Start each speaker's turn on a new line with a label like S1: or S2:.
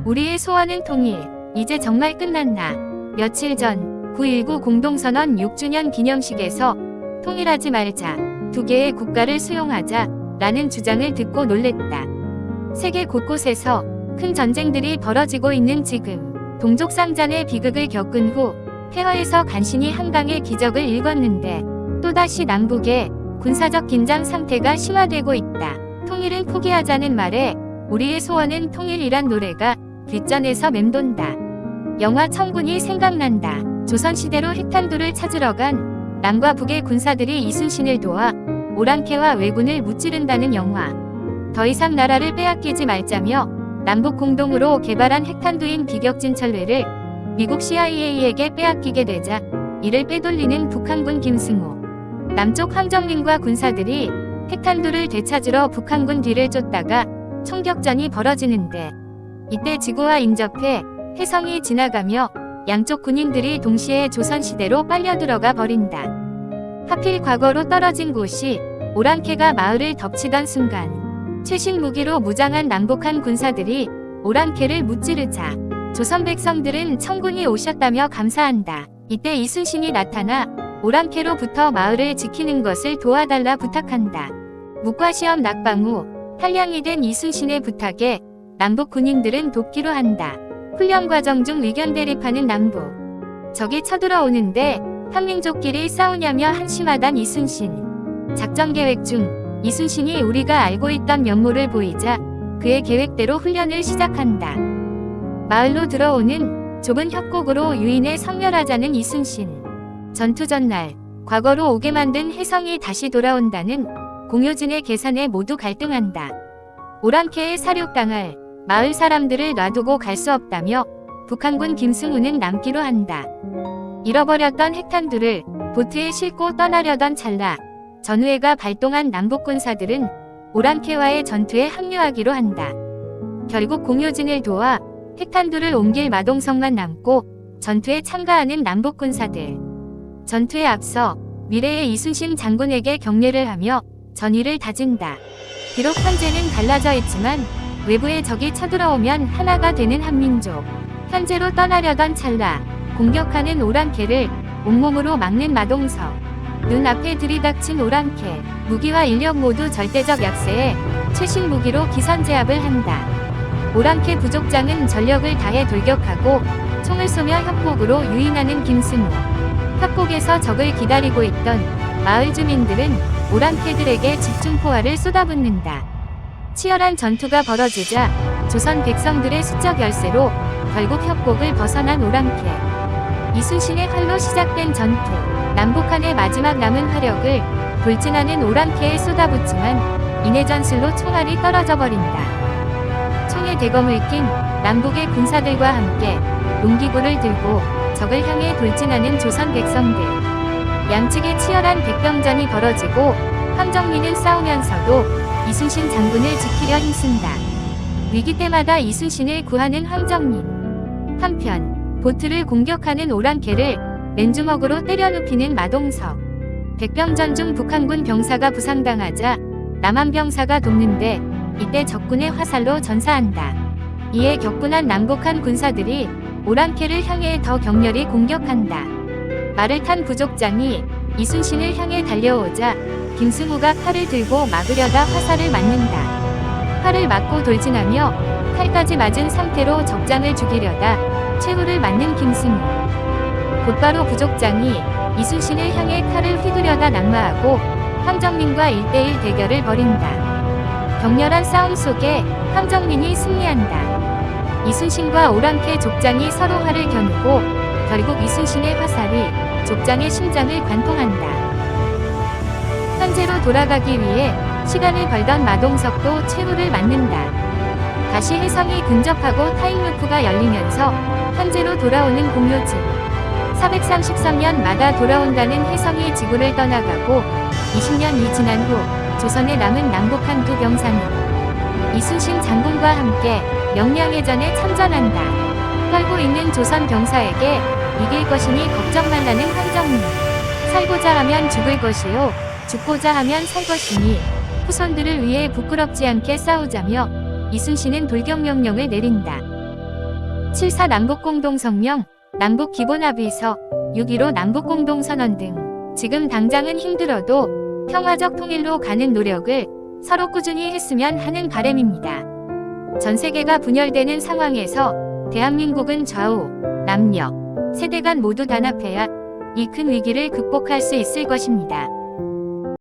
S1: 우리의 소원은 통일. 이제 정말 끝났나? 며칠 전 9.19 공동선언 6주년 기념식에서 통일하지 말자, 두 개의 국가를 수용하자 라는 주장을 듣고 놀랬다. 세계 곳곳에서 큰 전쟁들이 벌어지고 있는 지금, 동족상잔의 비극을 겪은 후 폐허에서 간신히 한강의 기적을 읽었는데 또다시 남북의 군사적 긴장 상태가 심화되고 있다. 통일은 포기하자는 말에 우리의 소원은 통일이란 노래가 뒷전에서 맴돈다. 영화 청군이 생각난다. 조선시대로 핵탄두를 찾으러 간 남과 북의 군사들이 이순신을 도와 오랑캐와 왜군을 무찌른다는 영화. 더 이상 나라를 빼앗기지 말자며 남북 공동으로 개발한 핵탄두인 비격진철뢰를 미국 CIA에게 빼앗기게 되자 이를 빼돌리는 북한군 김승호. 남쪽 황정민과 군사들이 핵탄두를 되찾으러 북한군 뒤를 쫓다가 총격전이 벌어지는데 이때 지구와 인접해 혜성이 지나가며 양쪽 군인들이 동시에 조선시대로 빨려 들어가 버린다. 하필 과거로 떨어진 곳이 오랑캐가 마을을 덮치던 순간 최신 무기로 무장한 남북한 군사들이 오랑캐를 무찌르자 조선 백성들은 청군이 오셨다며 감사한다. 이때 이순신이 나타나 오랑캐로부터 마을을 지키는 것을 도와달라 부탁한다. 묵과시험 낙방 후 한량이 된 이순신의 부탁에 남북 군인들은 돕기로 한다. 훈련 과정 중 의견 대립하는 남북. 적이 쳐들어오는데 한민족끼리 싸우냐며 한심하단 이순신. 작전 계획 중 이순신이 우리가 알고 있던 면모를 보이자 그의 계획대로 훈련을 시작한다. 마을로 들어오는 좁은 협곡으로 유인해 섬멸하자는 이순신. 전투 전날 과거로 오게 만든 혜성이 다시 돌아온다는 공효진의 계산에 모두 갈등한다. 오랑캐에 사륙당할 마을 사람들을 놔두고 갈 수 없다며 북한군 김승우는 남기로 한다. 잃어버렸던 핵탄두를 보트에 싣고 떠나려던 찰나 전우회가 발동한 남북군사들은 오랑캐와의 전투에 합류하기로 한다. 결국 공효진을 도와 핵탄두를 옮길 마동석만 남고 전투에 참가하는 남북군사들. 전투에 앞서 미래의 이순신 장군에게 격려를 하며 전의를 다진다. 비록 현재는 갈라져 있지만 외부의 적이 쳐들어오면 하나가 되는 한민족. 현재로 떠나려던 찰나 공격하는 오랑캐를 온몸으로 막는 마동석. 눈앞에 들이닥친 오랑캐. 무기와 인력 모두 절대적 약세에 최신 무기로 기선제압을 한다. 오랑캐 부족장은 전력을 다해 돌격하고 총을 쏘며 협곡으로 유인하는 김승우. 협곡에서 적을 기다리고 있던 마을 주민들은 오랑캐들에게 집중포화를 쏟아붓는다. 치열한 전투가 벌어지자 조선 백성들의 수적 열세로 결국 협곡을 벗어난 오랑캐. 이순신의 활로 시작된 전투. 남북한의 마지막 남은 화력을 돌진하는 오랑캐에 쏟아붓지만 이내 전술로 총알이 떨어져 버린다. 총에 대검을 낀 남북의 군사들과 함께 농기구를 들고 적을 향해 돌진하는 조선 백성들. 양측의 치열한 백병전이 벌어지고 황정민은 싸우면서도 이순신 장군을 지키려 힘쓴다. 위기 때마다 이순신을 구하는 황정민. 한편 보트를 공격하는 오랑캐를 맨주먹으로 때려 눕히는 마동석. 백병전 중 북한군 병사가 부상당하자 남한 병사가 돕는데 이때 적군의 화살로 전사한다. 이에 격분한 남북한 군사들이 오랑캐를 향해 더 격렬히 공격한다. 말을 탄 부족장이 이순신을 향해 달려오자 김승우가 칼을 들고 막으려다 화살을 맞는다. 칼을 맞고 돌진하며 칼까지 맞은 상태로 적장을 죽이려다 최후를 맞는 김승우. 곧바로 부족장이 이순신을 향해 칼을 휘두려다 낙마하고 황정민과 1대1 대결을 벌인다. 격렬한 싸움 속에 황정민이 승리한다. 이순신과 오랑캐 족장이 서로 활을 겨누고 결국 이순신의 화살이 족장의 심장을 관통한다. 현재로 돌아가기 위해 시간을 벌던 마동석도 최후를 맞는다. 다시 혜성이 근접하고 타임루프가 열리면서 현재로 돌아오는 공효진. 433년마다 돌아온다는 혜성이 지구를 떠나가고 20년이 지난 후 조선에 남은 남북한 두 병사는 이순신 장군과 함께 명량해전에 참전한다. 떨고 있는 조선 병사에게 이길 것이니 걱정 말라는 황정민. 살고자 하면 죽을 것이요 죽고자 하면 살 것이니 후손들을 위해 부끄럽지 않게 싸우자며 이순신은 돌격 명령을 내린다. 7.4 남북공동성명, 남북기본합의서, 6.15 남북공동선언 등 지금 당장은 힘들어도 평화적 통일로 가는 노력을 서로 꾸준히 했으면 하는 바람입니다. 전 세계가 분열되는 상황에서 대한민국은 좌우, 남녀, 세대 간 모두 단합해야 이 큰 위기를 극복할 수 있을 것입니다.